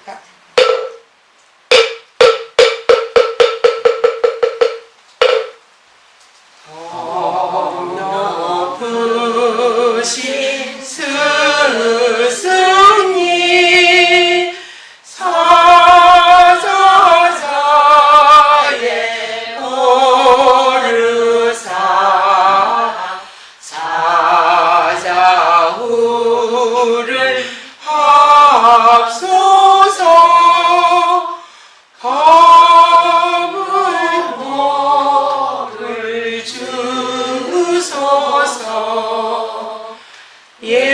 하겠습니다. 높으신 스승님 사자자에 오르사 사자후를 합소서 밤을 먹을 주소서 예인년을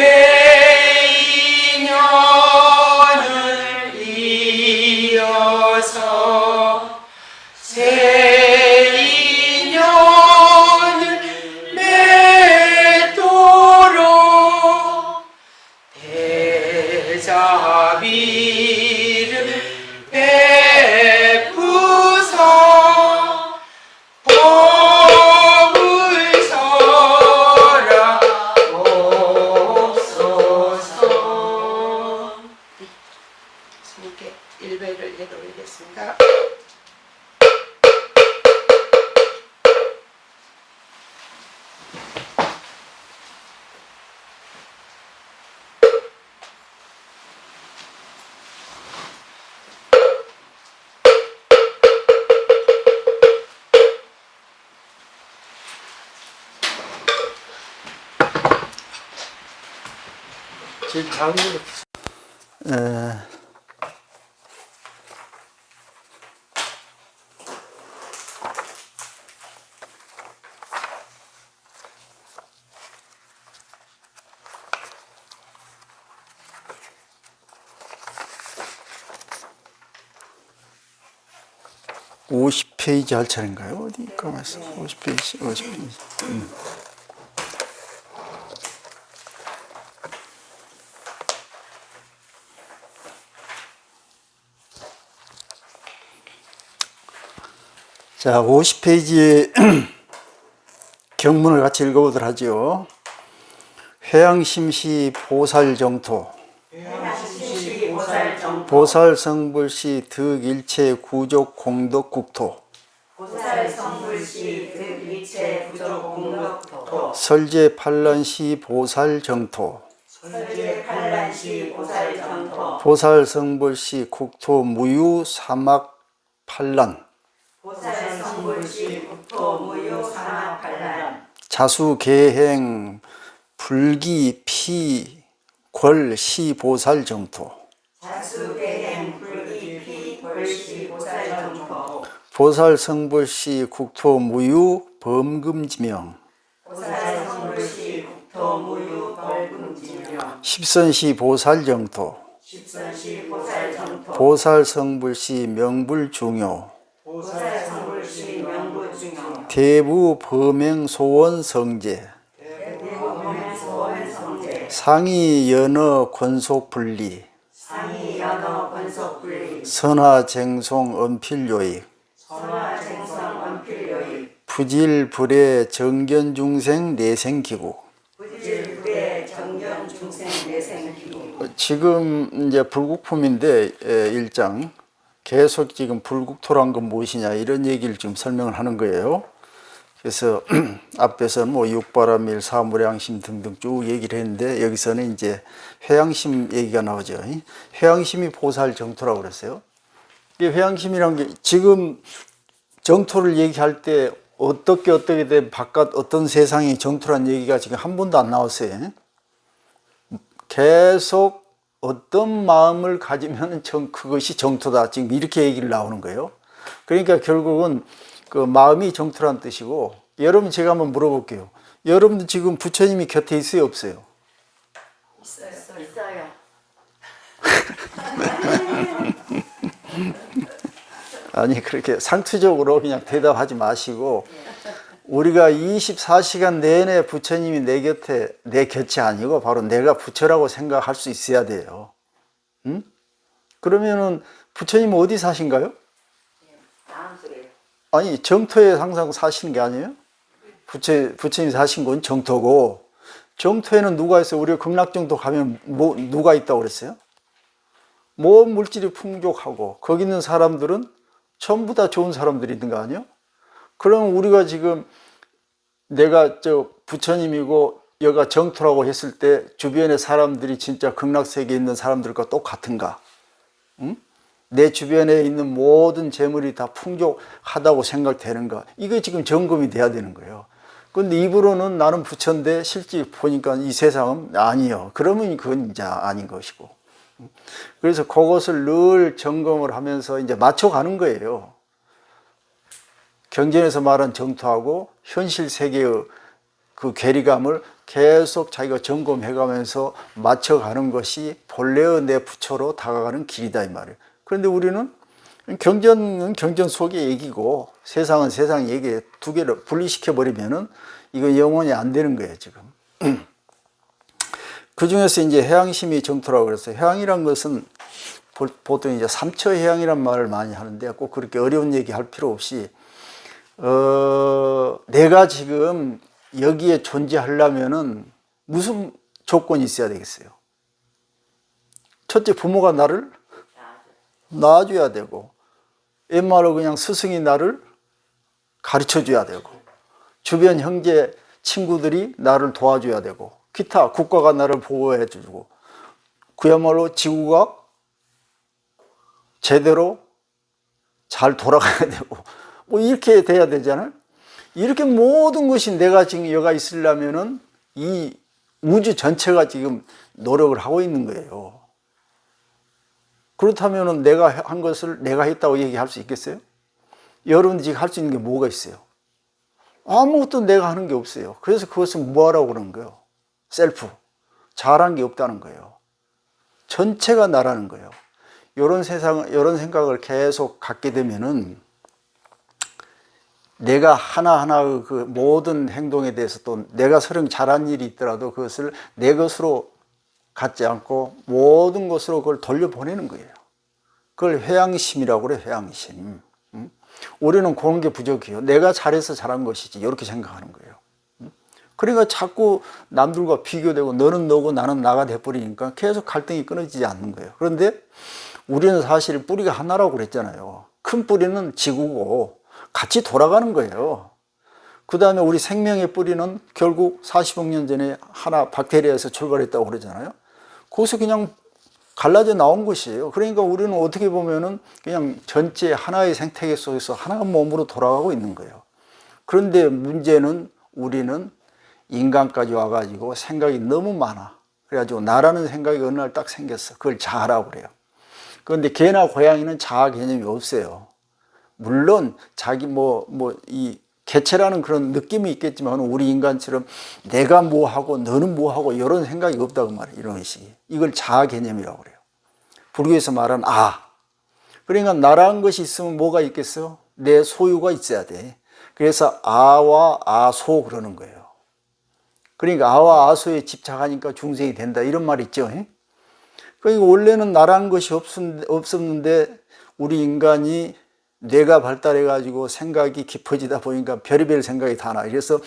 이어서 새인년을 맺도록 대자비를 베푸사 법을 설하옵소서. 스님께 일배를 해드리겠습니다. 제일 작은 거. 50페이지 할 차례인가요? 어디 가만있어. 50페이지. 자, 50페이지의 경문을 같이 읽어보도록 하죠. 회양심시 보살정토, 보살성불시 득일체 구족 공덕국토, 설제팔란시 보살정토, 보살성불시 국토 무유 사막팔란, 자수계행 불기 피 궐 시보살 정토, 보살 성불시 국토 무유 범금지명, 십선시 보살 정토, 보살 성불시 명불 중요, 대부 범행 소원 성제, 상위 연어 권속 분리, 선화쟁송 언필요익, 부질불의 정견중생 내생기구. 지금 이제 불국품인데 1장 계속 지금 불국토란 건 무엇이냐 이런 얘기를 지금 설명을 하는 거예요. 그래서 앞에서 뭐 육바라밀, 사무량심 등등 쭉 얘기를 했는데 여기서는 이제 회양심 얘기가 나오죠. 회양심이 보살 정토라고 그랬어요. 이 회양심이란 게 지금 정토를 얘기할 때 어떻게 된 바깥 어떤 세상이 정토란 얘기가 지금 한 번도 안 나왔어요. 계속 어떤 마음을 가지면 그것이 정토다. 지금 이렇게 얘기를 나오는 거예요. 그러니까 결국은 그 마음이 정토란 뜻이고, 여러분 제가 한번 물어볼게요. 여러분도 지금 부처님이 곁에 있어요, 없어요? 있어요. 아니 그렇게 상투적으로 그냥 대답하지 마시고, 우리가 24시간 내내 부처님이 내 곁이 아니고 바로 내가 부처라고 생각할 수 있어야 돼요. 응? 그러면은 부처님은 어디 사신가요? 아니 정토에 항상 사시는 게 아니에요? 부처님이 사신 건 정토고, 정토에는 누가 있어요? 우리가 극락정토 가면 누가 있다고 그랬어요? 모든 물질이 풍족하고 거기 있는 사람들은 전부 다 좋은 사람들이 있는 거 아니에요? 그럼 우리가 지금 내가 부처님이고 여가 정토라고 했을 때 주변의 사람들이 진짜 극락세계에 있는 사람들과 똑같은가? 응? 내 주변에 있는 모든 재물이 다 풍족하다고 생각되는가? 이게 지금 점검이 돼야 되는 거예요. 근데 입으로는 나는 부처인데 실제 보니까 이 세상은 아니요. 그러면 그건 이제 아닌 것이고. 그래서 그것을 늘 점검을 하면서 이제 맞춰가는 거예요. 경전에서 말한 정토하고 현실 세계의 그 괴리감을 계속 자기가 점검해가면서 맞춰가는 것이 본래의 내 부처로 다가가는 길이다 이 말이에요. 그런데 우리는 경전은 경전 속의 얘기고 세상은 세상 얘기 두 개를 분리시켜 버리면은 이거 영원히 안 되는 거예요 지금. 그 중에서 이제 해양심이 정토라고 그랬어요. 해양이란 것은 보통 이제 삼처 해양이란 말을 많이 하는데 꼭 그렇게 어려운 얘기 할 필요 없이 내가 지금 여기에 존재하려면은 무슨 조건이 있어야 되겠어요? 첫째, 부모가 나를 낳아줘야 되고, 옛말로 그냥 스승이 나를 가르쳐 줘야 되고, 주변 형제 친구들이 나를 도와줘야 되고, 기타 국가가 나를 보호해 주고, 그야말로 지구가 제대로 잘 돌아가야 되고, 뭐 이렇게 돼야 되잖아요. 이렇게 모든 것이 내가 지금 여가 있으려면은 이 우주 전체가 지금 노력을 하고 있는 거예요. 그렇다면은 내가 한 것을 내가 했다고 얘기할 수 있겠어요? 여러분들이 지금 할 수 있는 게 뭐가 있어요? 아무것도 내가 하는 게 없어요. 그래서 그것은 뭐하라고 그러는 거예요? 셀프. 잘한 게 없다는 거예요. 전체가 나라는 거예요. 이런 생각을 계속 갖게 되면은 내가 하나하나의 그 모든 행동에 대해서 또 내가 설령 잘한 일이 있더라도 그것을 내 것으로 갖지 않고 모든 것으로 그걸 돌려보내는 거예요. 그걸 회양심이라고 그래요. 회양심. 우리는 그런 게 부족해요. 내가 잘해서 잘한 것이지 이렇게 생각하는 거예요. 그러니까 자꾸 남들과 비교되고 너는 너고 나는 나가 돼버리니까 계속 갈등이 끊어지지 않는 거예요. 그런데 우리는 사실 뿌리가 하나라고 그랬잖아요. 큰 뿌리는 지구고 같이 돌아가는 거예요. 그 다음에 우리 생명의 뿌리는 결국 40억 년 전에 하나 박테리아에서 출발했다고 그러잖아요. 거기서 그냥 갈라져 나온 것이에요. 그러니까 우리는 어떻게 보면은 그냥 전체 하나의 생태계 속에서 하나의 몸으로 돌아가고 있는 거예요. 그런데 문제는 우리는 인간까지 와가지고 생각이 너무 많아. 그래가지고 나라는 생각이 어느 날 딱 생겼어. 그걸 자아라고 그래요. 그런데 개나 고양이는 자아 개념이 없어요. 물론 자기 이 개체라는 그런 느낌이 있겠지만 우리 인간처럼 내가 뭐 하고 너는 뭐 하고 이런 생각이 없다고 말해요. 이런 식이. 이걸 자아 개념이라고 그래요. 불교에서 말하는 그러니까 나라는 것이 있으면 뭐가 있겠어? 내 소유가 있어야 돼. 그래서 아와 아소 그러는 거예요. 그러니까 아와 아소에 집착하니까 중생이 된다 이런 말 있죠. 그러니까 원래는 나라는 것이 없었는데 우리 인간이 뇌가 발달해 가지고 생각이 깊어지다 보니까 별의별 생각이 다 나. 그래서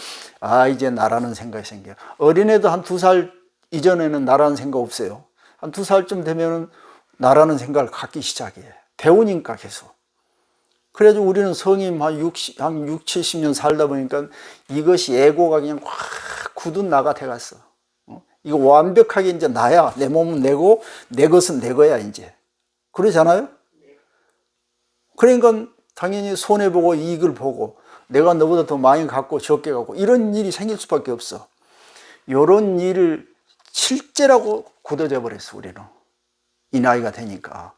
이제 나라는 생각이 생겨요. 어린애도 한 2살 이전에는 나라는 생각 없어요. 한 2살쯤 되면은 나라는 생각을 갖기 시작해. 배우니까 계속. 그래가지고 우리는 성인 한 6, 70년 살다 보니까 이것이 에고가 그냥 확 굳은 나가 돼갔어. 이거 완벽하게 이제 나야. 내 몸은 내고 내 것은 내 거야 이제. 그러잖아요? 그러니까 당연히 손해보고 이익을 보고 내가 너보다 더 많이 갖고 적게 갖고 이런 일이 생길 수밖에 없어. 이런 일을 실제라고 굳어져 버렸어 우리는. 이 나이가 되니까.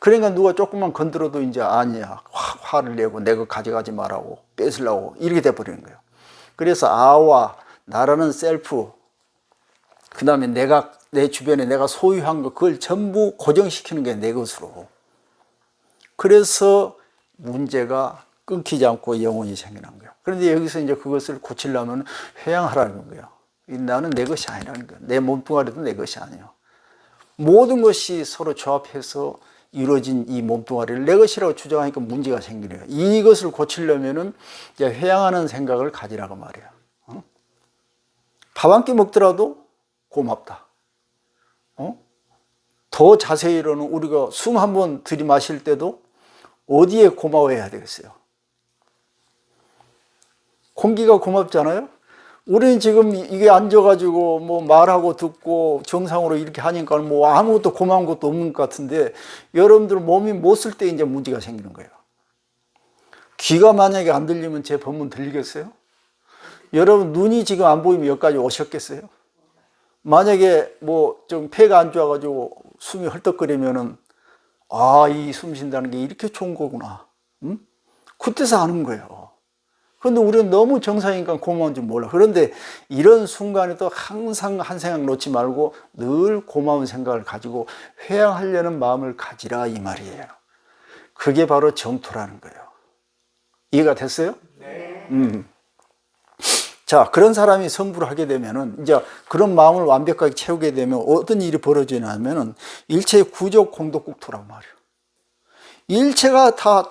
그러니까 누가 조금만 건드려도 이제 아니야. 화를 내고 내가 가져가지 말라고 뺏으려고 이렇게 돼버리는 거예요. 그래서 아와 나라는 셀프 그 다음에 내 주변에 내가 소유한 거 그걸 전부 고정시키는 게 내 것으로. 그래서 문제가 끊기지 않고 영원히 생겨난 거예요. 그런데 여기서 이제 그것을 고치려면 회양하라는 거예요. 나는 내 것이 아니라는 거예요. 내 몸뚱아리도 내 것이 아니에요. 모든 것이 서로 조합해서 이루어진 이 몸뚱아리를 내 것이라고 주장하니까 문제가 생기네요. 이것을 고치려면은 이제 회양하는 생각을 가지라고 말이에요. 밥 한 끼 먹더라도 고맙다. 더 자세히로는 우리가 숨 한 번 들이마실 때도 어디에 고마워해야 되겠어요? 공기가 고맙잖아요. 우리는 지금 이게 앉아가지고 뭐 말하고 듣고 정상으로 이렇게 하니까 뭐 아무것도 고마운 것도 없는 것 같은데, 여러분들 몸이 못 쓸 때 이제 문제가 생기는 거예요. 귀가 만약에 안 들리면 제 법문 들리겠어요? 여러분 눈이 지금 안 보이면 여기까지 오셨겠어요? 만약에 뭐 좀 폐가 안 좋아가지고 숨이 헐떡거리면은, 아, 이 숨 쉰다는 게 이렇게 좋은 거구나. 응? 그때서 아는 거예요. 그런데 우리는 너무 정상이니까 고마운 줄 몰라. 그런데 이런 순간에도 항상 한 생각 놓지 말고 늘 고마운 생각을 가지고 회양하려는 마음을 가지라, 이 말이에요. 그게 바로 정토라는 거예요. 이해가 됐어요? 네. 자, 그런 사람이 성불을 하게 되면은, 이제 그런 마음을 완벽하게 채우게 되면 어떤 일이 벌어지냐면은, 일체의 구조 공덕국토란 말이에요. 일체가 다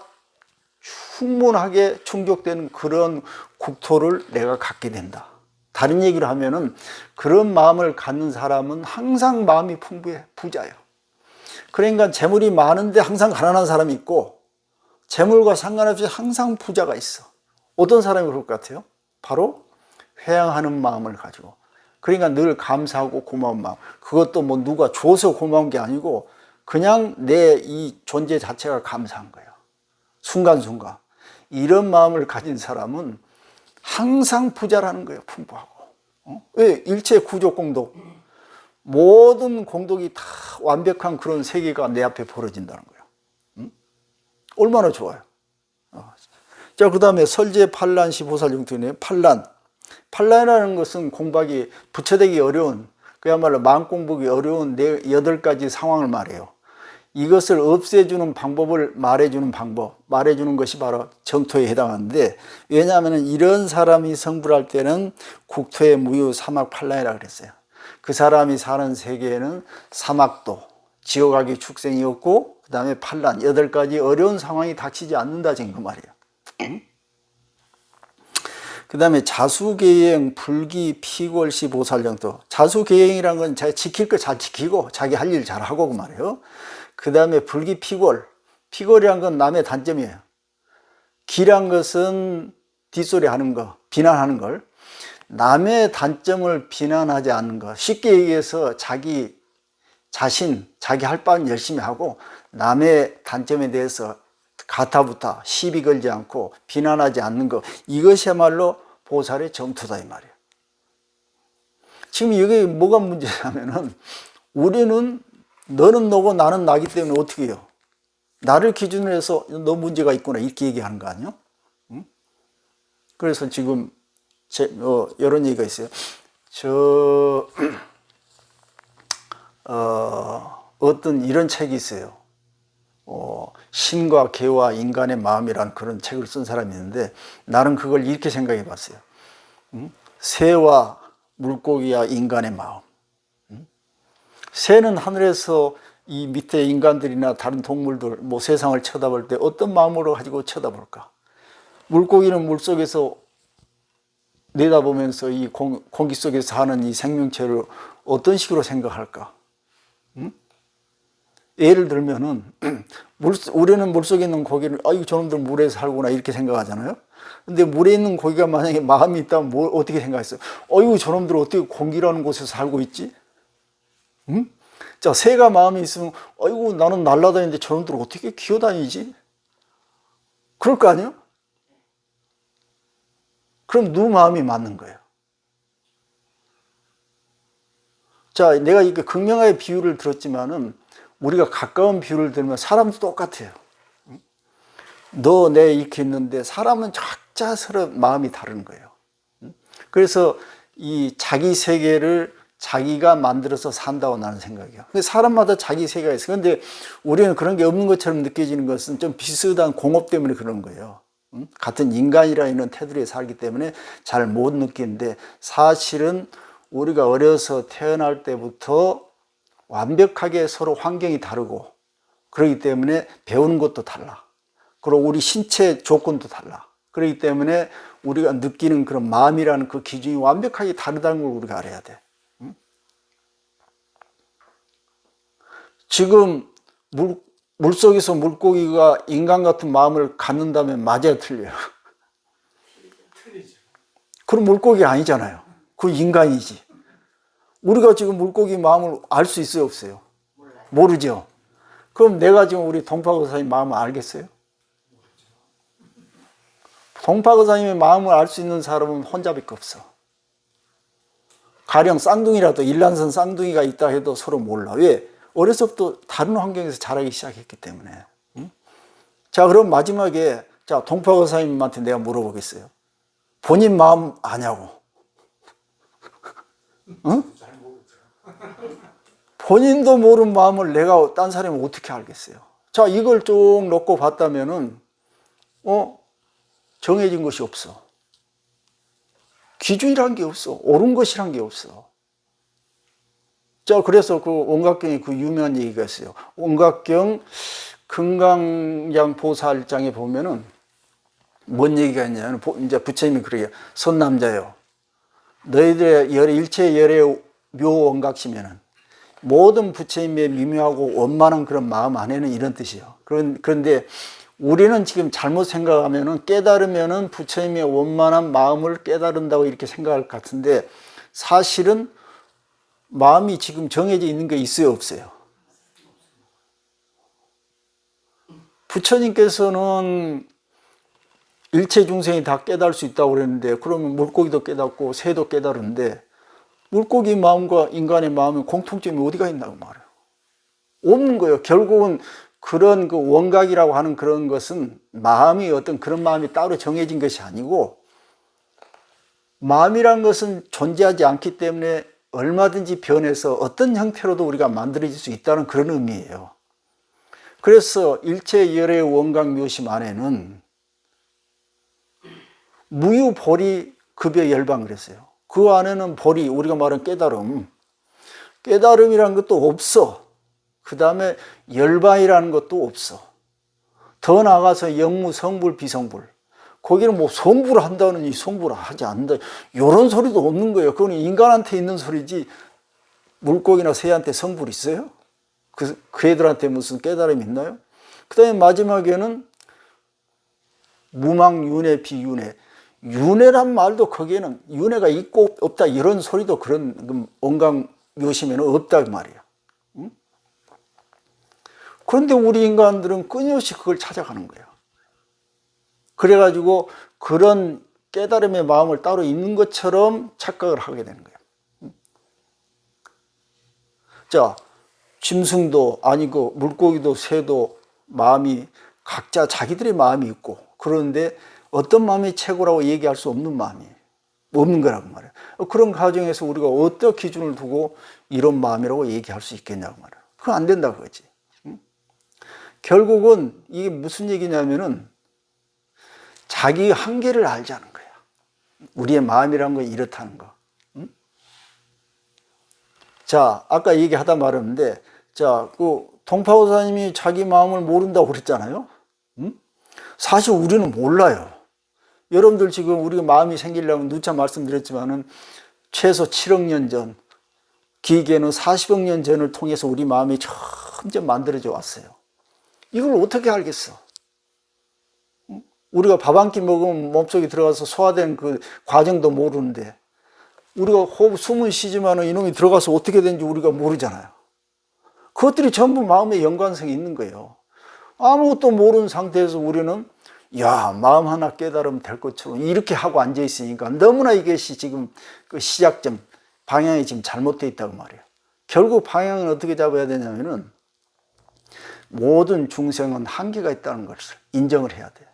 충분하게 충족되는 그런 국토를 내가 갖게 된다. 다른 얘기를 하면은, 그런 마음을 갖는 사람은 항상 마음이 풍부해, 부자예요. 그러니까 재물이 많은데 항상 가난한 사람이 있고, 재물과 상관없이 항상 부자가 있어. 어떤 사람이 그럴 것 같아요? 바로 회양하는 마음을 가지고, 그러니까 늘 감사하고 고마운 마음. 그것도 뭐 누가 줘서 고마운 게 아니고 그냥 내 이 존재 자체가 감사한 거예요. 순간순간. 이런 마음을 가진 사람은 항상 부자라는 거예요. 풍부하고. 왜? 일체 구조 공덕, 모든 공덕이 다 완벽한 그런 세계가 내 앞에 벌어진다는 거예요. 얼마나 좋아요. 자, 그 다음에 설제 판란시 보살용투네. 판란이라는 것은 공부하기, 부처되기 어려운, 그야말로 마음 공부하기 어려운 8가지 상황을 말해요. 이것을 없애주는 방법을 말해주는 말해주는 것이 바로 정토에 해당하는데, 왜냐하면 이런 사람이 성불할 때는 국토의 무유 사막 판란이라고 그랬어요. 그 사람이 사는 세계에는 사막도, 지옥악의 축생이 없고, 그 다음에 판란, 8가지 어려운 상황이 닥치지 않는다, 지금 그 말이에요. 그 다음에 자수계행, 불기, 피골시, 보살령도. 자수계행이란 건 자기 지킬 거 잘 지키고 자기 할 일 잘하고 그 말이에요. 그 다음에 불기, 피골. 피골이란 건 남의 단점이에요. 기란 것은 뒷소리 하는 거, 비난하는 걸. 남의 단점을 비난하지 않는 거. 쉽게 얘기해서 자기 자신, 자기 할 바는 열심히 하고 남의 단점에 대해서 가타부타 시비 걸지 않고 비난하지 않는 것, 이것이야말로 보살의 정토다, 이 말이에요. 지금 이게 뭐가 문제냐면은, 우리는 너는 너고 나는 나기 때문에 어떻게 해요? 나를 기준으로 해서 너 문제가 있구나, 이렇게 얘기하는 거 아니에요? 그래서 지금 이런 얘기가 있어요. 어떤 이런 책이 있어요. 신과 개와 인간의 마음이란 그런 책을 쓴 사람이 있는데, 나는 그걸 이렇게 생각해 봤어요. 새와 물고기와 인간의 마음. 새는 하늘에서 이 밑에 인간들이나 다른 동물들, 뭐 세상을 쳐다볼 때 어떤 마음으로 가지고 쳐다볼까? 물고기는 물속에서 내다보면서 이 공기 속에서 사는 이 생명체를 어떤 식으로 생각할까? 예를 들면은, 우리는 물속에 있는 고기를, 아이고, 저놈들 물에 살구나, 이렇게 생각하잖아요. 근데 물에 있는 고기가 만약에 마음이 있다면 어떻게 생각했어요? 아이고, 저놈들 어떻게 공기라는 곳에 살고 있지? 응? 자, 새가 마음이 있으면, 아이고, 나는 날아다니는데 저놈들 어떻게 기어다니지? 그럴 거 아니에요? 그럼 누구 마음이 맞는 거예요? 자, 내가 이렇게 극명하게 비유를 들었지만은, 우리가 가까운 비유를 들면 사람도 똑같아요. 너, 내 이렇게 있는데 사람은 각자 서로 마음이 다른 거예요. 그래서 이 자기 세계를 자기가 만들어서 산다고 나는 생각이에요. 사람마다 자기 세계가 있어요. 그런데 우리는 그런 게 없는 것처럼 느껴지는 것은 좀 비슷한 공업 때문에 그런 거예요. 같은 인간이라는 테두리에 살기 때문에 잘 못 느끼는데, 사실은 우리가 어려서 태어날 때부터 완벽하게 서로 환경이 다르고, 그렇기 때문에 배우는 것도 달라. 그리고 우리 신체 조건도 달라. 그렇기 때문에 우리가 느끼는 그런 마음이라는 그 기준이 완벽하게 다르다는 걸 우리가 알아야 돼. 지금 물속에서 물고기가 인간 같은 마음을 갖는다면 맞아야 틀려요. 그럼 물고기 아니잖아요. 그 인간이지. 우리가 지금 물고기 마음을 알 수 있어요, 없어요? 모르죠. 그럼 내가 지금 우리 동파고사님 마음을 알겠어요? 동파고사님의 마음을 알 수 있는 사람은 혼자밖에 없어. 가령 쌍둥이라도 일란선 쌍둥이가 있다 해도 서로 몰라. 왜? 어려서부터 다른 환경에서 자라기 시작했기 때문에. 응? 자, 그럼 마지막에 자 동파고사님한테 내가 물어보겠어요. 본인 마음 아냐고. 응? 본인도 모르는 마음을 내가 딴 사람이 어떻게 알겠어요? 자, 이걸 쭉 놓고 봤다면은 정해진 것이 없어. 기준이란 게 없어. 옳은 것이란 게 없어. 자, 그래서 그 원각경에 그 유명한 얘기가 있어요. 원각경 금강양 보살장에 보면은 뭔 얘기가 있냐면, 이제 부처님이 그래요. 선남자요. 너희들의 일체 열의 묘원각시면은 모든 부처님의 미묘하고 원만한 그런 마음 안에는 이런 뜻이에요. 그런데 우리는 지금 잘못 생각하면은 깨달으면은 부처님의 원만한 마음을 깨달은다고 이렇게 생각할 것 같은데 사실은 마음이 지금 정해져 있는 게 있어요, 없어요? 부처님께서는 일체 중생이 다 깨달을 수 있다고 그랬는데 그러면 물고기도 깨닫고 새도 깨달은데 물고기 마음과 인간의 마음의 공통점이 어디가 있나고 말해요. 없는 거예요. 결국은 그런 그 원각이라고 하는 그런 것은 마음이 어떤 그런 마음이 따로 정해진 것이 아니고 마음이란 것은 존재하지 않기 때문에 얼마든지 변해서 어떤 형태로도 우리가 만들어질 수 있다는 그런 의미예요. 그래서 일체 열의 원각 묘심 안에는 무유보리 급여 열방 그랬어요. 그 안에는 보리, 우리가 말하는 깨달음이라는 것도 없어. 그 다음에 열반이라는 것도 없어. 더 나아가서 영무, 성불, 비성불. 거기는 뭐 성불을 한다느니 성불을 하지 않는다. 이런 소리도 없는 거예요. 그건 인간한테 있는 소리지 물고기나 새한테 성불 있어요? 그 애들한테 무슨 깨달음이 있나요? 그 다음에 마지막에는 무망윤회, 비윤회. 윤회란 말도 거기에는 윤회가 있고 없다 이런 소리도 그런 원각 묘심에는 없다 그 말이야. 응? 그런데 우리 인간들은 끊임없이 그걸 찾아가는 거야. 그래가지고 그런 깨달음의 마음을 따로 있는 것처럼 착각을 하게 되는 거야. 응? 자, 짐승도 아니고 물고기도 새도 마음이 각자 자기들의 마음이 있고 그런데 어떤 마음이 최고라고 얘기할 수 없는 마음이 없는 거라고 말해요. 그런 과정에서 우리가 어떤 기준을 두고 이런 마음이라고 얘기할 수 있겠냐고 말해요. 그건 안 된다 그거지. 응? 결국은 이게 무슨 얘기냐면은 자기 한계를 알자는 거야. 우리의 마음이라는 건 이렇다는 거. 응? 자, 아까 얘기하다 말았는데 자, 그 동파고사님이 자기 마음을 모른다고 그랬잖아요. 응? 사실 우리는 몰라요. 여러분들 지금 우리가 마음이 생기려면 누차 말씀드렸지만은 최소 7억 년 전, 길게는 40억 년 전을 통해서 우리 마음이 점점 만들어져 왔어요. 이걸 어떻게 알겠어? 우리가 밥 한 끼 먹으면 몸속에 들어가서 소화된 그 과정도 모르는데 우리가 호흡, 숨은 쉬지만은 이놈이 들어가서 어떻게 되는지 우리가 모르잖아요. 그것들이 전부 마음의 연관성이 있는 거예요. 아무것도 모르는 상태에서 우리는 야, 마음 하나 깨달으면 될 것처럼 이렇게 하고 앉아 있으니까 너무나 이것이 지금 그 시작점, 방향이 지금 잘못되어 있다고 말이에요. 결국 방향은 어떻게 잡아야 되냐면은 모든 중생은 한계가 있다는 것을 인정을 해야 돼.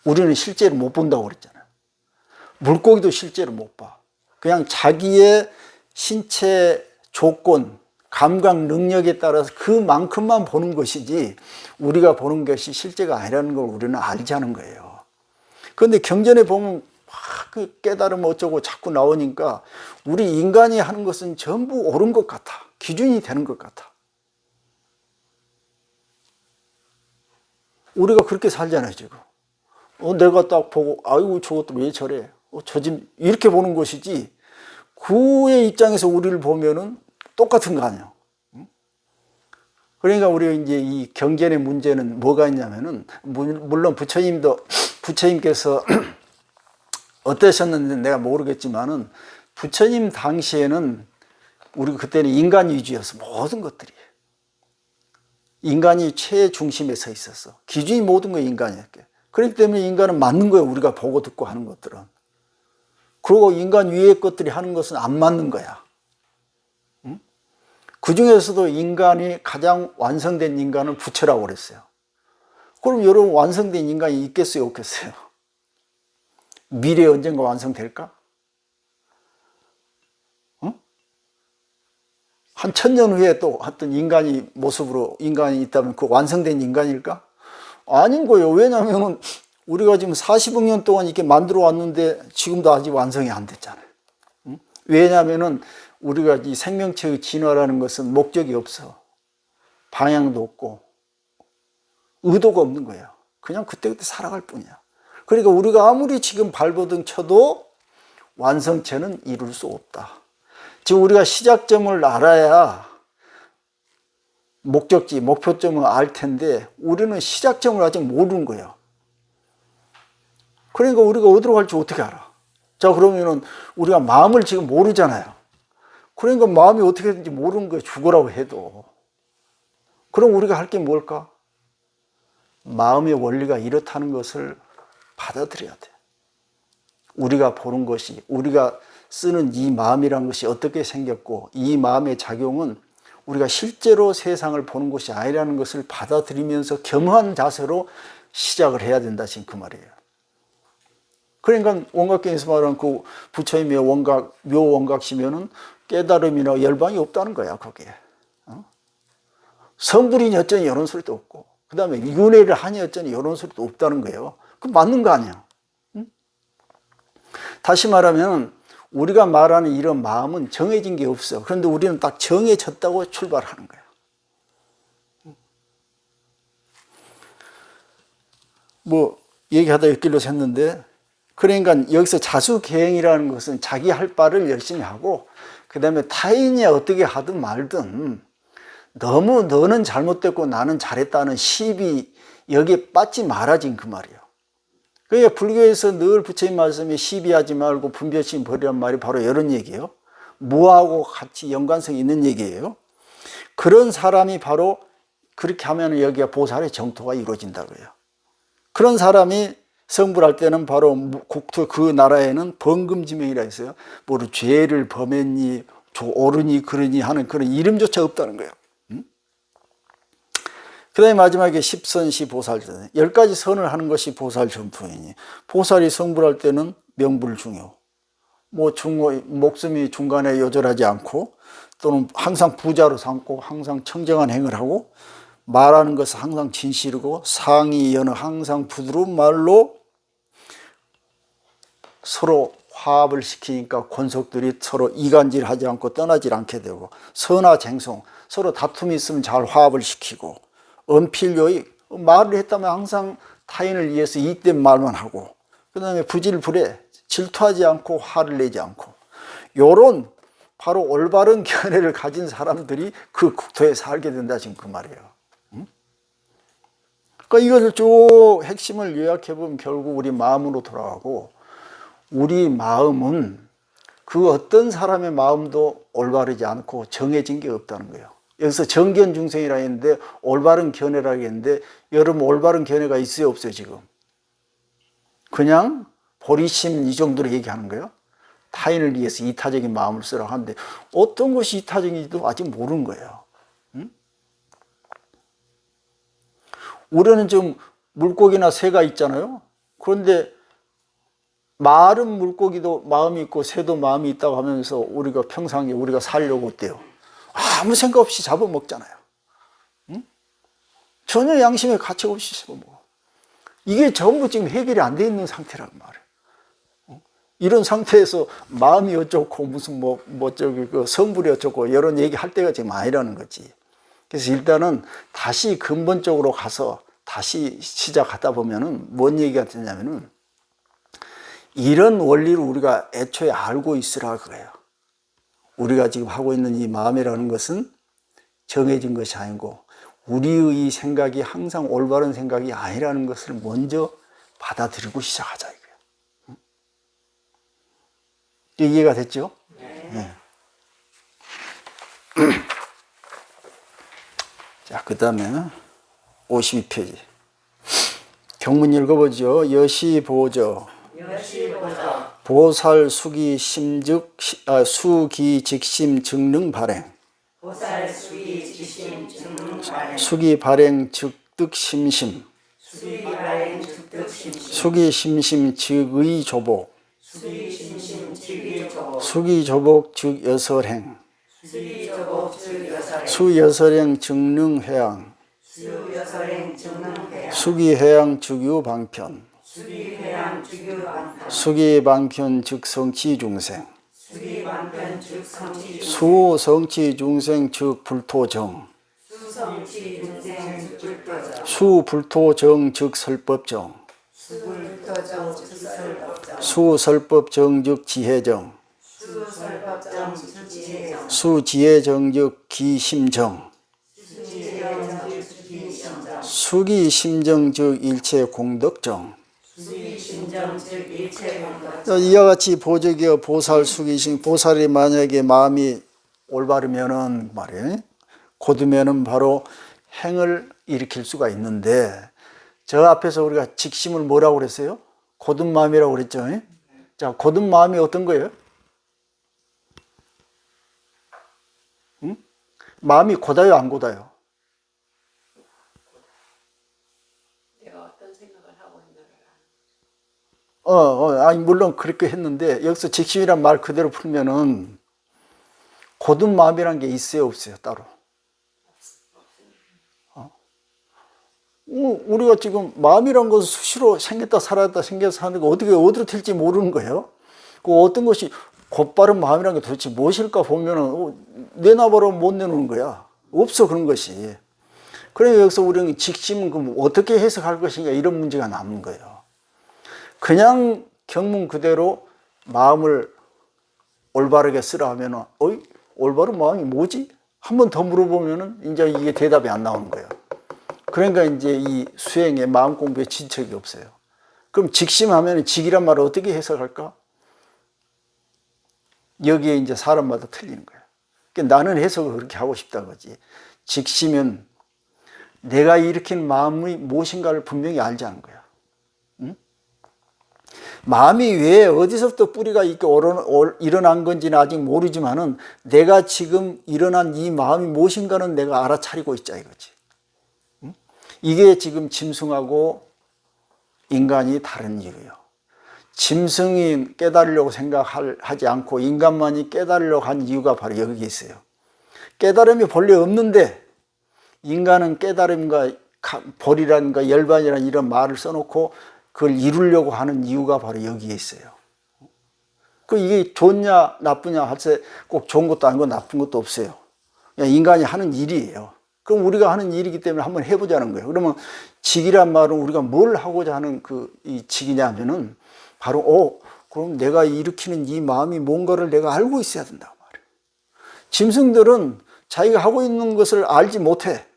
우리는 실제로 못 본다고 그랬잖아요. 물고기도 실제로 못 봐. 그냥 자기의 신체 조건, 감각 능력에 따라서 그만큼만 보는 것이지 우리가 보는 것이 실제가 아니라는 걸 우리는 알자는 거예요. 그런데 경전에 보면 그 깨달음 어쩌고 자꾸 나오니까 우리 인간이 하는 것은 전부 옳은 것 같아. 기준이 되는 것 같아. 우리가 그렇게 살잖아요 지금. 내가 딱 보고 아이고 저것도 왜 저래. 저 집 이렇게 보는 것이지 그의 입장에서 우리를 보면은 똑같은 거 아니야. 그러니까 우리 이제 이 경전의 문제는 뭐가 있냐면은, 물론 부처님께서 어떠셨는지 내가 모르겠지만은, 부처님 당시에는 우리 그때는 인간 위주였어. 모든 것들이. 인간이 최중심에 서 있었어. 기준이 모든 거 인간이었게. 그렇기 때문에 인간은 맞는 거예요. 우리가 보고 듣고 하는 것들은. 그리고 인간 위의 것들이 하는 것은 안 맞는 거야. 응? 그 중에서도 인간이 가장 완성된 인간은 부처라고 그랬어요. 그럼 여러분, 완성된 인간이 있겠어요, 없겠어요? 미래에 언젠가 완성될까? 한 1000년 후에 또 어떤 인간이 모습으로 인간이 있다면 그 완성된 인간일까? 아닌 거예요. 왜냐하면 우리가 지금 40억 년 동안 이렇게 만들어 왔는데 지금도 아직 완성이 안 됐잖아요. 왜냐하면 우리가 이 생명체의 진화라는 것은 목적이 없어. 방향도 없고 의도가 없는 거예요. 그냥 그때그때 살아갈 뿐이야. 그러니까 우리가 아무리 지금 발버둥 쳐도 완성체는 이룰 수 없다. 지금 우리가 시작점을 알아야 목적지, 목표점을 알 텐데 우리는 시작점을 아직 모르는 거예요. 그러니까 우리가 어디로 갈지 어떻게 알아? 자, 그러면은 우리가 마음을 지금 모르잖아요. 그러니까 마음이 어떻게 되는지 모르는 거예요. 죽으라고 해도. 그럼 우리가 할 게 뭘까? 마음의 원리가 이렇다는 것을 받아들여야 돼. 우리가 보는 것이, 우리가 쓰는 이 마음이란 것이 어떻게 생겼고, 이 마음의 작용은 우리가 실제로 세상을 보는 것이 아니라는 것을 받아들이면서 겸허한 자세로 시작을 해야 된다, 지금 그 말이에요. 그러니까 원각경에서 말하는 그 부처님의 원각, 묘원각시면은 깨달음이나 열방이 없다는 거야, 거기에. 성불이니 어쩌니 이런 소리도 없고, 그 다음에 윤회를 하니 어쩌니 이런 소리도 없다는 거예요. 그 맞는 거 아니야. 다시 말하면 우리가 말하는 이런 마음은 정해진 게 없어. 그런데 우리는 딱 정해졌다고 출발하는 거야. 뭐 얘기하다 옆길로 샜는데, 그러니까 여기서 자수계행이라는 것은 자기 할 바를 열심히 하고, 그 다음에 타인이 어떻게 하든 말든 너무 너는 잘못됐고 나는 잘했다는 시비 여기에 빠지 말아진 그 말이에요. 그러니까 불교에서 늘 부처님 말씀에 시비하지 말고 분별심 버리란 말이 바로 이런 얘기예요. 무하고 같이 연관성이 있는 얘기예요. 그런 사람이 바로 그렇게 하면 여기가 보살의 정토가 이루어진다고요. 그런 사람이 성불할 때는 바로 국토 그 나라에는 범금지명이라 했어요. 뭐 죄를 범했니, 옳으니 그러니 하는 그런 이름조차 없다는 거예요. 그 다음에 마지막에 십선시 보살전, 10가지 선을 하는 것이 보살 전투이니, 보살이 성불할 때는 명불중요, 뭐 목숨이 중간에 요절하지 않고, 또는 항상 부자로 삼고 항상 청정한 행을 하고, 말하는 것은 항상 진실이고, 상의 연어 항상 부드러운 말로 서로 화합을 시키니까 권속들이 서로 이간질하지 않고 떠나질 않게 되고, 선화쟁송, 서로 다툼이 있으면 잘 화합을 시키고, 언필요익, 말을 했다면 항상 타인을 위해서 이익된 말만 하고, 그 다음에 부질불에, 질투하지 않고 화를 내지 않고, 요런 바로 올바른 견해를 가진 사람들이 그 국토에 살게 된다, 지금 그 말이에요. 그러니까 이것을 쭉 핵심을 요약해보면 결국 우리 마음으로 돌아가고, 우리 마음은 그 어떤 사람의 마음도 올바르지 않고 정해진 게 없다는 거예요. 여기서 정견중생이라 했는데 올바른 견해라 했는데, 여러분 올바른 견해가 있어요, 없어요, 지금? 그냥 보리심 이 정도로 얘기하는 거예요. 타인을 위해서 이타적인 마음을 쓰라고 하는데 어떤 것이 이타적인지도 아직 모르는 거예요. 우리는 지금 물고기나 새가 있잖아요. 그런데 마른 물고기도 마음이 있고 새도 마음이 있다고 하면서 우리가 평상시에 우리가 살려고 어때요? 아무 생각 없이 잡아먹잖아요. 전혀 양심의 가책 없이 잡아먹어. 이게 전부 지금 해결이 안 돼 있는 상태란 말이에요. 이런 상태에서 마음이 어쩌고 무슨 그 성불이 어쩌고 이런 얘기 할 때가 지금 아니라는 거지. 그래서 일단은 다시 근본적으로 가서 다시 시작하다 보면은 뭔 얘기가 되냐면은, 이런 원리를 우리가 애초에 알고 있으라 그래요. 우리가 지금 하고 있는 이 마음이라는 것은 정해진 것이 아니고 우리의 생각이 항상 올바른 생각이 아니라는 것을 먼저 받아들이고 시작하자 이거예요. 이해가 됐죠? 네. 자, 그 다음에 52페이지. 경문 읽어보죠. 여시보저. 보살 수기 심즉 수기 직심 증능 발행. 보살 수기 지심 증능 발행. 수기 발행 즉득 심심. 수기 발행 즉득 심심. 수기 심심 즉의 조복. 수기 심심 즉의 조복. 수기 조복 즉 여설행. 수기 조복 즉 여설행. 수여설행 증능 회양. 수여설행 증능 회양. 수기 회양 즉유 방편. 수기 회양 즉유 방편. 수기 방편 즉 성치 중생. 수기 방편 즉 성치 중생. 수성치 중생 즉 불토정. 수성치 중생 즉 불토정. 수불토정 즉 설법정. 수불토정 즉 설법정. 수설법정 즉 지혜정. 수설법정 즉 지혜정. 수지혜정 즉 기심정. 수지혜정 즉 기심정. 수기심정 즉 일체 공덕정. 수기심정 즉 일체 공덕정. 이와 같이 보적이여 보살 수기심, 보살이 만약에 마음이 올바르면은 말이에요, 곧으면은 바로 행을 일으킬 수가 있는데, 저 앞에서 우리가 직심을 뭐라고 그랬어요? 곧은 마음이라고 그랬죠. 자, 곧은 마음이 어떤 거예요? 응? 마음이 곧아요, 안 곧아요? 내가 어떤 생각을 하고 있나를 아니, 물론 그렇게 했는데, 여기서 직심이란 말 그대로 풀면은, 곧은 마음이란 게 있어요, 없어요, 따로? 우리가 지금 마음이란 것은 수시로 생겼다 살았다 생겨서 사는 거 어디로 튈지 모르는 거예요. 그 어떤 것이 곧바른 마음이란 게 도대체 무엇일까 보면은 내놔버려 못 내놓는 거야. 없어, 그런 것이. 그러면 여기서 우리는 직심은 그럼 어떻게 해석할 것인가 이런 문제가 남는 거예요. 그냥 경문 그대로 마음을 올바르게 쓰라 하면은 올바른 마음이 뭐지? 한 번 더 물어보면은 이제 이게 대답이 안 나오는 거예요. 그러니까 이제 이 수행에 마음 공부에 진척이 없어요. 그럼 직심하면 직이란 말을 어떻게 해석할까? 여기에 이제 사람마다 틀리는 거예요. 그러니까 나는 해석을 그렇게 하고 싶다 거지. 직심은 내가 일으킨 마음이 무엇인가를 분명히 알자는 거야. 응? 마음이 왜 어디서부터 뿌리가 이렇게 일어난 건지는 아직 모르지만은 내가 지금 일어난 이 마음이 무엇인가는 내가 알아차리고 있자 이거지. 이게 지금 짐승하고 인간이 다른 이유예요. 짐승이 깨달으려고 생각하지 않고 인간만이 깨달으려고 한 이유가 바로 여기 있어요. 깨달음이 본래 없는데 인간은 깨달음과 벌이라든가 열반이라는 이런 말을 써놓고 그걸 이루려고 하는 이유가 바로 여기에 있어요. 이게 좋냐 나쁘냐 할 때 꼭 좋은 것도 아니고 나쁜 것도 없어요. 그냥 인간이 하는 일이에요. 그럼 우리가 하는 일이기 때문에 한번 해보자는 거예요. 그러면 직이란 말은 우리가 뭘 하고자 하는 이 직이냐면은 바로 그럼 내가 일으키는 이 마음이 뭔가를 내가 알고 있어야 된다고 말이에요. 짐승들은 자기가 하고 있는 것을 알지 못해.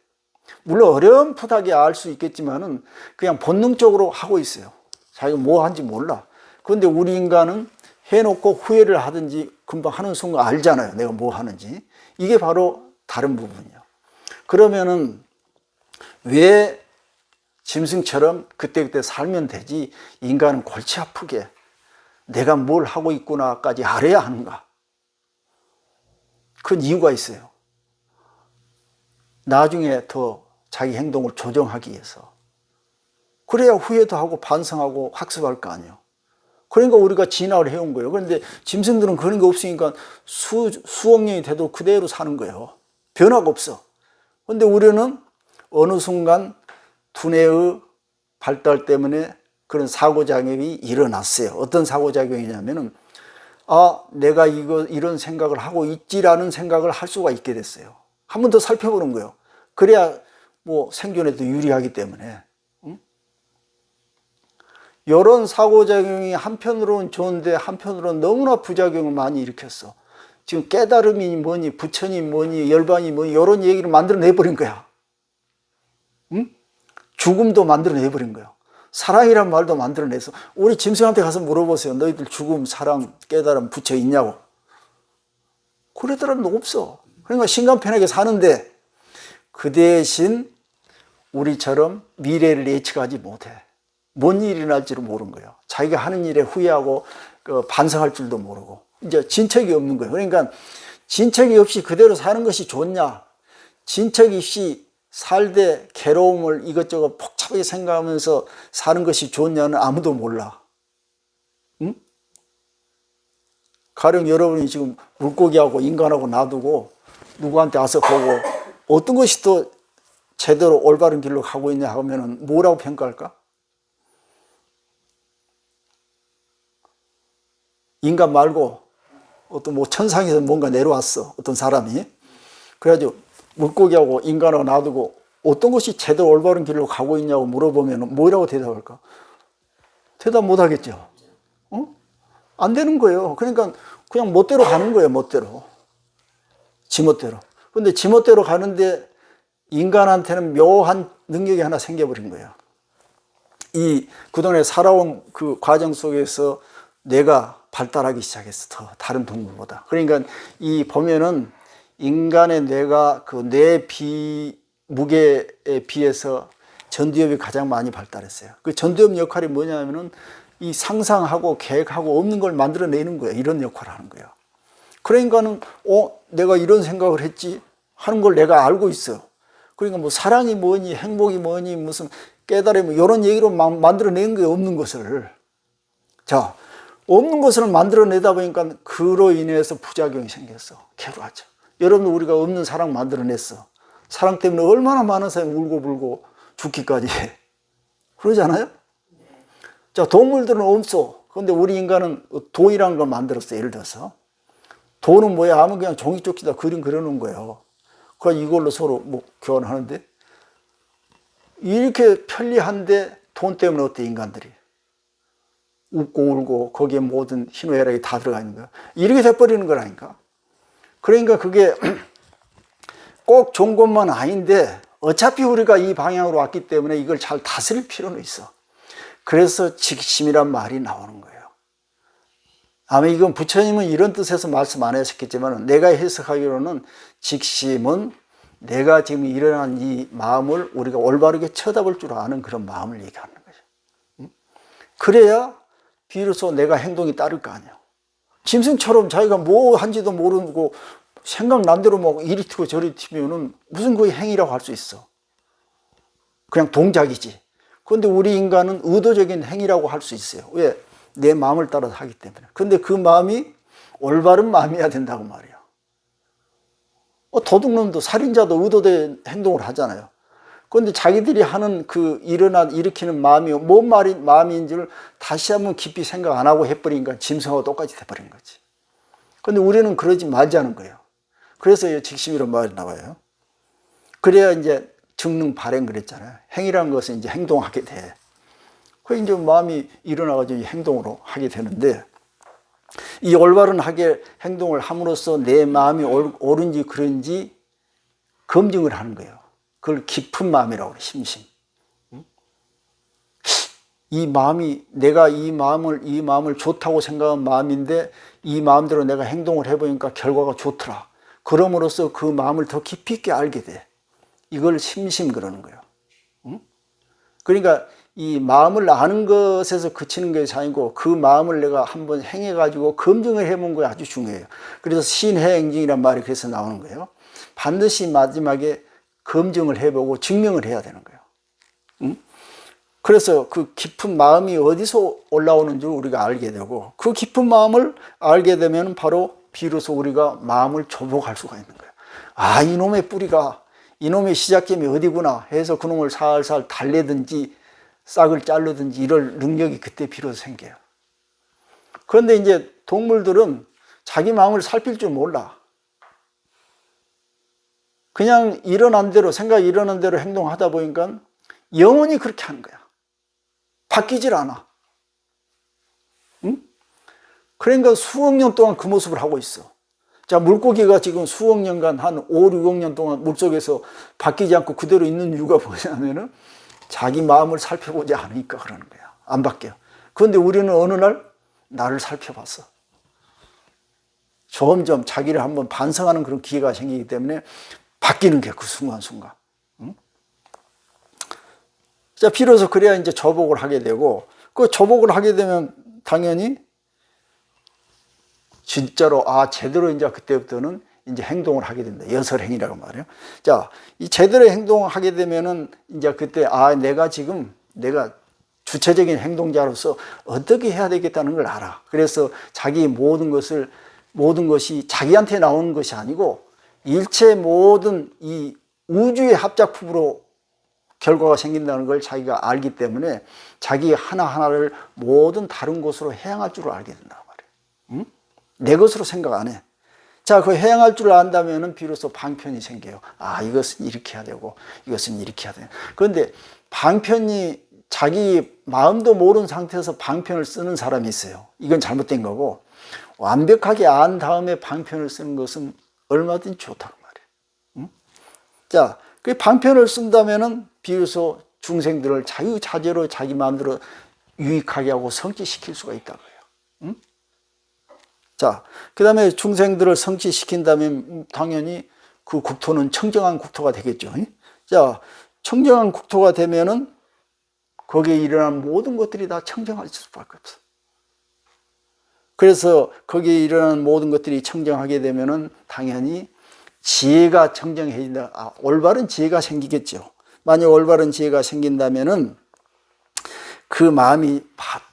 물론 어렴풋하게 알 수 있겠지만은 그냥 본능적으로 하고 있어요. 자기가 뭐 하는지 몰라. 그런데 우리 인간은 해놓고 후회를 하든지 금방 하는 순간 알잖아요. 내가 뭐 하는지. 이게 바로 다른 부분이에요. 그러면은 왜 짐승처럼 그때그때 살면 되지 인간은 골치 아프게 내가 뭘 하고 있구나까지 알아야 하는가? 그건 이유가 있어요. 나중에 더 자기 행동을 조정하기 위해서. 그래야 후회도 하고 반성하고 학습할 거 아니에요. 그러니까 우리가 진화를 해온 거예요. 그런데 짐승들은 그런 게 없으니까 수억 년이 돼도 그대로 사는 거예요. 변화가 없어. 그런데 우리는 어느 순간 두뇌의 발달 때문에 그런 사고작용이 일어났어요. 어떤 사고작용이냐면은 내가 이런 생각을 하고 있지라는 생각을 할 수가 있게 됐어요. 한 번 더 살펴보는 거예요. 그래야 뭐 생존에도 유리하기 때문에. 이런 사고작용이 한편으로는 좋은데 한편으로는 너무나 부작용을 많이 일으켰어. 지금 깨달음이 뭐니 부처니 뭐니 열반이 뭐니 이런 얘기를 만들어내버린 거야. 죽음도 만들어내버린 거예요. 사랑이란 말도 만들어내서 우리 짐승한테 가서 물어보세요. 너희들 죽음, 사랑, 깨달음, 부처 있냐고. 그러더라도 없어. 그러니까 신간편하게 사는데 그 대신 우리처럼 미래를 예측하지 못해. 뭔 일이 날지를 모르는 거예요. 자기가 하는 일에 후회하고 반성할 줄도 모르고 이제 진척이 없는 거예요. 그러니까 진척이 없이 그대로 사는 것이 좋냐, 진척이 없이 살되 괴로움을 이것저것 복잡하게 생각하면서 사는 것이 좋냐는 아무도 몰라. 응? 가령 여러분이 지금 물고기하고 인간하고 놔두고 누구한테 와서 보고 어떤 것이 더 제대로 올바른 길로 가고 있냐 하면은 뭐라고 평가할까? 인간 말고 어떤 뭐 천상에서 뭔가 내려왔어, 어떤 사람이. 그래가지고 물고기하고 인간하고 놔두고 어떤 것이 제대로 올바른 길로 가고 있냐고 물어보면 뭐라고 대답할까? 대답 못 하겠죠. 어? 안 되는 거예요. 그러니까 그냥 멋대로 가는 거예요, 멋대로. 지멋대로. 근데 지멋대로 가는데 인간한테는 묘한 능력이 하나 생겨버린 거예요. 이 그동안에 살아온 그 과정 속에서 뇌가 발달하기 시작했어, 더 다른 동물보다. 그러니까 이 보면은 인간의 뇌가 그 뇌 무게에 비해서 전두엽이 가장 많이 발달했어요. 그 전두엽 역할이 뭐냐면은 이 상상하고 계획하고 없는 걸 만들어내는 거예요. 이런 역할을 하는 거예요. 그러니까는 내가 이런 생각을 했지 하는 걸 내가 알고 있어. 그러니까 뭐 사랑이 뭐니 행복이 뭐니 무슨 깨달음이 이런 얘기로 만들어낸 게 없는 것을. 자, 없는 것을 만들어내다 보니까 그로 인해서 부작용이 생겼어. 괴로워하죠. 여러분, 우리가 없는 사랑 만들어냈어. 사랑 때문에 얼마나 많은 사람이 울고불고 죽기까지 해. 그러잖아요? 자, 동물들은 없어. 그런데 우리 인간은 돈이라는 걸 만들었어. 예를 들어서 돈은 뭐야 하면 그냥 종이 쪽지다 그림 그려놓은 거예요. 그래서 이걸로 서로 뭐 교환하는데 이렇게 편리한데 돈 때문에 어때 인간들이 웃고 울고 거기에 모든 희노애락이 다 들어가 있는 거야. 이렇게 돼버리는 거라니까. 그러니까 그게 꼭 좋은 것만 아닌데 어차피 우리가 이 방향으로 왔기 때문에 이걸 잘 다스릴 필요는 있어. 그래서 직심이란 말이 나오는 거예요. 아마 이건 부처님은 이런 뜻에서 말씀 안 하셨겠지만 내가 해석하기로는 직심은 내가 지금 일어난 이 마음을 우리가 올바르게 쳐다볼 줄 아는 그런 마음을 얘기하는 거죠. 그래야 비로소 내가 행동이 따를 거 아니야. 짐승처럼 자기가 뭐 한지도 모르고 생각난 대로 뭐 이리 튀고 저리 튀면은 무슨 그게 행위라고 할 수 있어. 그냥 동작이지. 그런데 우리 인간은 의도적인 행위라고 할 수 있어요. 왜? 내 마음을 따라서 하기 때문에. 근데 그 마음이 올바른 마음이어야 된다고 말이야. 도둑놈도 살인자도 의도된 행동을 하잖아요. 그런데 자기들이 하는 그 일으키는 마음이 뭔 마음인지를 다시 한번 깊이 생각 안 하고 해버리니까 짐승하고 똑같이 돼버린 거지. 그런데 우리는 그러지 말자는 거예요. 그래서 직심이라는 말이 나와요. 그래야 이제 증능 발행 그랬잖아요. 행위라는 것은 이제 행동하게 돼. 그 이제 마음이 일어나가지고 행동으로 하게 되는데 이 올바른 행동을 함으로써 내 마음이 옳은지 그런지 검증을 하는 거예요. 그걸 깊은 마음이라고 그래, 심심. 이 마음이 내가 이 마음을 좋다고 생각한 마음인데 이 마음대로 내가 행동을 해보니까 결과가 좋더라. 그럼으로써 그 마음을 더 깊이 있게 알게 돼. 이걸 심심 그러는 거예요. 그러니까 이 마음을 아는 것에서 그치는 것이 아니고 그 마음을 내가 한번 행해가지고 검증을 해본 게 아주 중요해요. 그래서 신해행증이란 말이 그래서 나오는 거예요. 반드시 마지막에 검증을 해보고 증명을 해야 되는 거예요. 그래서 그 깊은 마음이 어디서 올라오는 줄 우리가 알게 되고 그 깊은 마음을 알게 되면 바로 비로소 우리가 마음을 조복할 수가 있는 거예요. 아, 이놈의 뿌리가 이놈의 시작점이 어디구나 해서 그놈을 살살 달래든지 싹을 자르든지 이럴 능력이 그때 비로소 생겨요. 그런데 이제 동물들은 자기 마음을 살필 줄 몰라. 그냥 생각이 일어난 대로 행동하다 보니까 영원히 그렇게 하는 거야. 바뀌질 않아. 응? 그러니까 수억 년 동안 그 모습을 하고 있어. 자, 물고기가 지금 수억 년간 한 5, 6억 년 동안 물속에서 바뀌지 않고 그대로 있는 이유가 뭐냐면은 자기 마음을 살펴보지 않으니까 그러는 거야. 안 바뀌어. 그런데 우리는 어느 날 나를 살펴봤어. 점점 자기를 한번 반성하는 그런 기회가 생기기 때문에 바뀌는 게 그 순간순간. 응? 자, 비로소 그래야 이제 저복을 하게 되고, 그 저복을 하게 되면 당연히 진짜로 제대로 이제 그때부터는 이제 행동을 하게 된다. 여설행위라고 말이에요. 자, 이 제대로 행동을 하게 되면은 이제 그때 내가 주체적인 행동자로서 어떻게 해야 되겠다는 걸 알아. 그래서 자기 모든 것이 자기한테 나오는 것이 아니고 일체 모든 이 우주의 합작품으로 결과가 생긴다는 걸 자기가 알기 때문에 자기 하나하나를 모든 다른 것으로 해양할 줄을 알게 된단 말이에요. 응? 내 것으로 생각 안 해. 자, 그 해양할 줄 안다면은 비로소 방편이 생겨요. 이것은 이렇게 해야 되고 이것은 이렇게 해야 돼. 그런데 방편이 자기 마음도 모르는 상태에서 방편을 쓰는 사람이 있어요. 이건 잘못된 거고, 완벽하게 안 다음에 방편을 쓰는 것은 얼마든지 좋다고 말이에요. 응? 자, 그 방편을 쓴다면은 비로소 중생들을 자유자재로 자기 마음대로 유익하게 하고 성취시킬 수가 있다고요. 응? 자, 그 다음에 중생들을 성취시킨다면 당연히 그 국토는 청정한 국토가 되겠죠. 자, 청정한 국토가 되면은 거기에 일어난 모든 것들이 다 청정할 수밖에 없어. 그래서 거기에 일어나는 모든 것들이 청정하게 되면은 당연히 지혜가 청정해진다. 올바른 지혜가 생기겠죠. 만약 올바른 지혜가 생긴다면은 그 마음이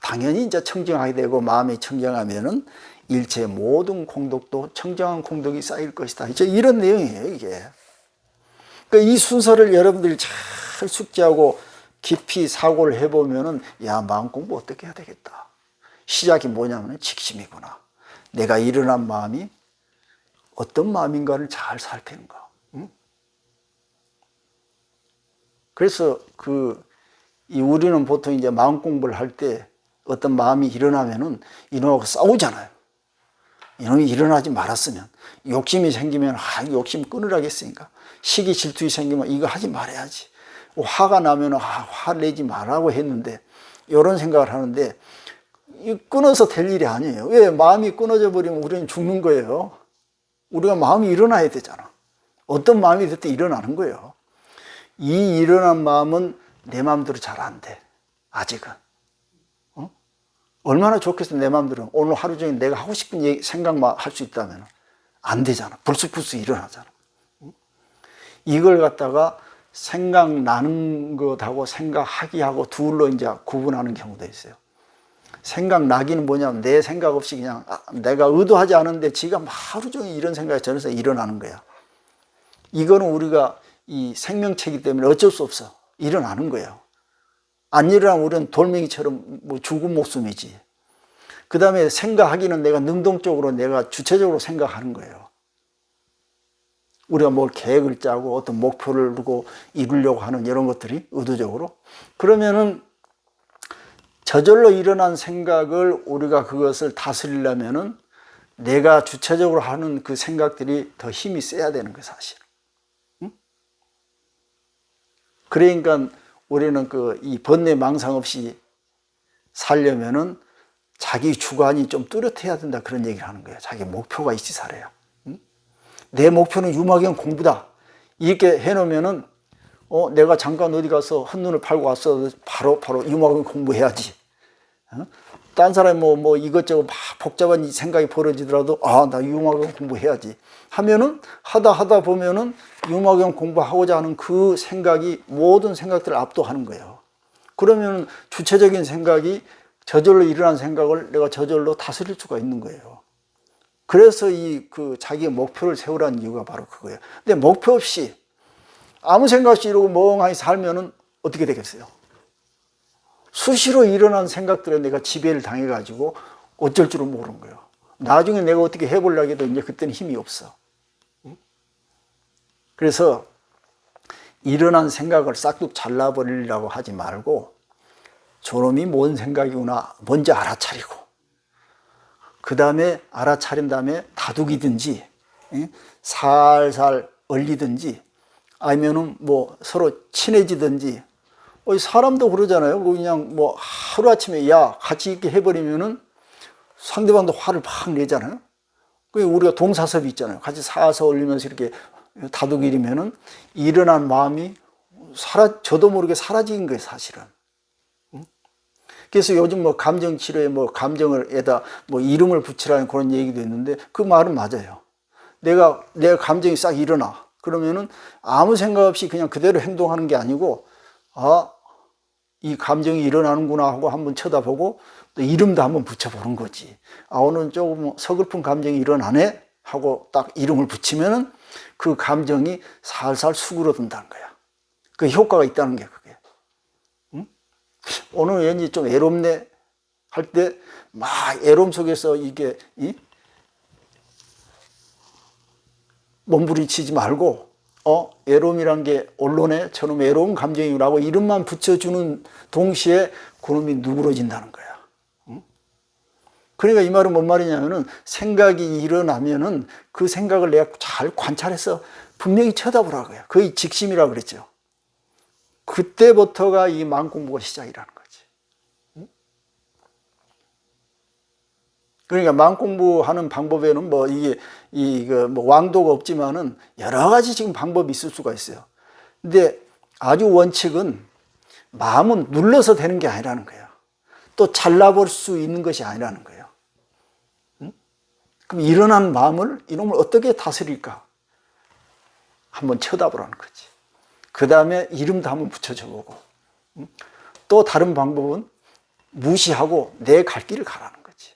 당연히 이제 청정하게 되고, 마음이 청정하면은 일체 모든 공덕도 청정한 공덕이 쌓일 것이다. 이런 내용이에요, 이게. 그러니까 이 순서를 여러분들이 잘 숙지하고 깊이 사고를 해보면은, 마음 공부 어떻게 해야 되겠다. 시작이 뭐냐면 직심이구나. 내가 일어난 마음이 어떤 마음인가를 잘 살피는가. 응? 그래서 우리는 보통 이제 마음 공부를 할 때 어떤 마음이 일어나면은 이놈하고 싸우잖아요. 이놈이 일어나지 말았으면, 욕심이 생기면 욕심 끊으라겠으니까, 시기 질투가 생기면 이거 하지 말아야지, 화가 나면 화 내지 말라고 했는데, 이런 생각을 하는데 끊어서 될 일이 아니에요. 왜? 마음이 끊어져 버리면 우리는 죽는 거예요. 우리가 마음이 일어나야 되잖아. 어떤 마음이 됐든 일어나는 거예요. 이 일어난 마음은 내 마음대로 잘 안 돼, 아직은. 얼마나 좋겠어. 내 마음대로 오늘 하루 종일 내가 하고 싶은 생각만 할 수 있다면 안 되잖아. 불쑥불쑥 일어나잖아. 이걸 갖다가 생각나는 것하고 생각하기하고 둘로 이제 구분하는 경우도 있어요. 생각나기는 뭐냐면 내 생각 없이 그냥 내가 의도하지 않은데 지가 하루 종일 이런 생각이 저래서 일어나는 거야. 이거는 우리가 이 생명체이기 때문에 어쩔 수 없어. 일어나는 거예요. 안 일어나면 우리는 돌멩이처럼 죽은 목숨이지. 그 다음에 생각하기는 내가 능동적으로, 내가 주체적으로 생각하는 거예요. 우리가 뭘 계획을 짜고 어떤 목표를 두고 이루려고 하는 이런 것들이 의도적으로. 그러면은 저절로 일어난 생각을 우리가 그것을 다스리려면은 내가 주체적으로 하는 그 생각들이 더 힘이 세야 되는 거예요, 사실. 응? 그러니까 우리는 이 번뇌 망상 없이 살려면은 자기 주관이 좀 뚜렷해야 된다, 그런 얘기를 하는 거예요. 자기 목표가 있지 살아야. 응? 내 목표는 유마경 공부다. 이렇게 해놓으면은 내가 잠깐 어디 가서 한눈을 팔고 왔어. 바로 유마경 공부해야지. 딴 사람이 뭐 이것저것 막 복잡한 생각이 벌어지더라도 나 유마경 공부해야지 하면은 하다 보면은 유마경 공부하고자 하는 그 생각이 모든 생각들을 압도하는 거예요. 그러면 주체적인 생각이 저절로 일어난 생각을 내가 저절로 다스릴 수가 있는 거예요. 그래서 자기의 목표를 세우라는 이유가 바로 그거예요. 근데 목표 없이 아무 생각 없이 이러고 멍하니 살면은 어떻게 되겠어요? 수시로 일어난 생각들에 내가 지배를 당해가지고 어쩔 줄은 모르는 거예요. 나중에 내가 어떻게 해보려고 해도 이제 그때는 힘이 없어. 그래서 일어난 생각을 싹둑 잘라버리려고 하지 말고 저놈이 뭔 생각이구나 먼저 알아차리고, 그 다음에 알아차린 다음에 다독이든지 살살 얼리든지 아니면은 뭐 서로 친해지든지 사람도 그러잖아요. 그냥 뭐 하루아침에 야 같이 있게 해버리면은 상대방도 화를 팍 내잖아요. 그 우리가 동사섭이 있잖아요. 같이 사서 올리면서 이렇게 다독이면은 일어난 마음이 저도 모르게 사라진 거예요, 사실은. 그래서 요즘 뭐 감정 치료에 뭐 감정을에다 뭐 이름을 붙이라는 그런 얘기도 있는데 그 말은 맞아요. 내가 감정이 싹 일어나. 그러면은 아무 생각 없이 그냥 그대로 행동하는 게 아니고 이 감정이 일어나는구나 하고 한번 쳐다보고 또 이름도 한번 붙여보는 거지. 오늘 조금 서글픈 감정이 일어나네 하고 딱 이름을 붙이면은 그 감정이 살살 수그러든다는 거야. 그 효과가 있다는 게 그게. 응? 오늘 왠지 좀 애롭네 할 때 막 애로움 속에서 이게 몸부림치지 말고 애로움이란 게 언론에 저놈 애로운 감정이라고 이름만 붙여주는 동시에 그놈이 누그러진다는 거야. 응? 그러니까 이 말은 뭔 말이냐면은 생각이 일어나면은 그 생각을 내가 잘 관찰해서 분명히 쳐다보라고요. 거의 직심이라고 그랬죠. 그때부터가 이 마음 공부가 시작이라는 거지. 응? 그러니까 마음 공부하는 방법에는 뭐 뭐 왕도가 없지만은 여러 가지 지금 방법이 있을 수가 있어요. 근데 아주 원칙은 마음은 눌러서 되는 게 아니라는 거예요. 또 잘라볼 수 있는 것이 아니라는 거예요. 응? 그럼 일어난 마음을 이놈을 어떻게 다스릴까? 한번 쳐다보라는 거지. 그 다음에 이름도 한번 붙여줘보고. 응? 또 다른 방법은 무시하고 내 갈 길을 가라는 거지.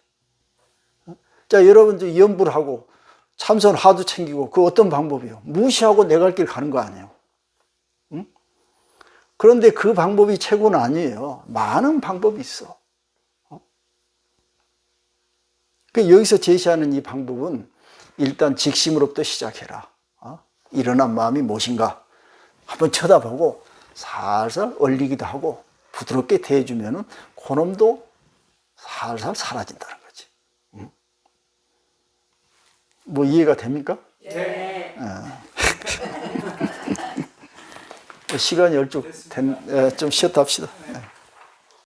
응? 자, 여러분 연불 하고 참선 화두 챙기고 그 어떤 방법이요? 무시하고 내 갈 길 가는 거 아니에요. 응? 그런데 그 방법이 최고는 아니에요. 많은 방법이 있어. 여기서 제시하는 이 방법은 일단 직심으로부터 시작해라. 일어난 마음이 무엇인가 한번 쳐다보고 살살 얼리기도 하고 부드럽게 대해주면은 그놈도 살살 사라진다는 거지. 뭐 이해가 됩니까? 네. 시간이 얼쭉 좀 쉬었다 합시다.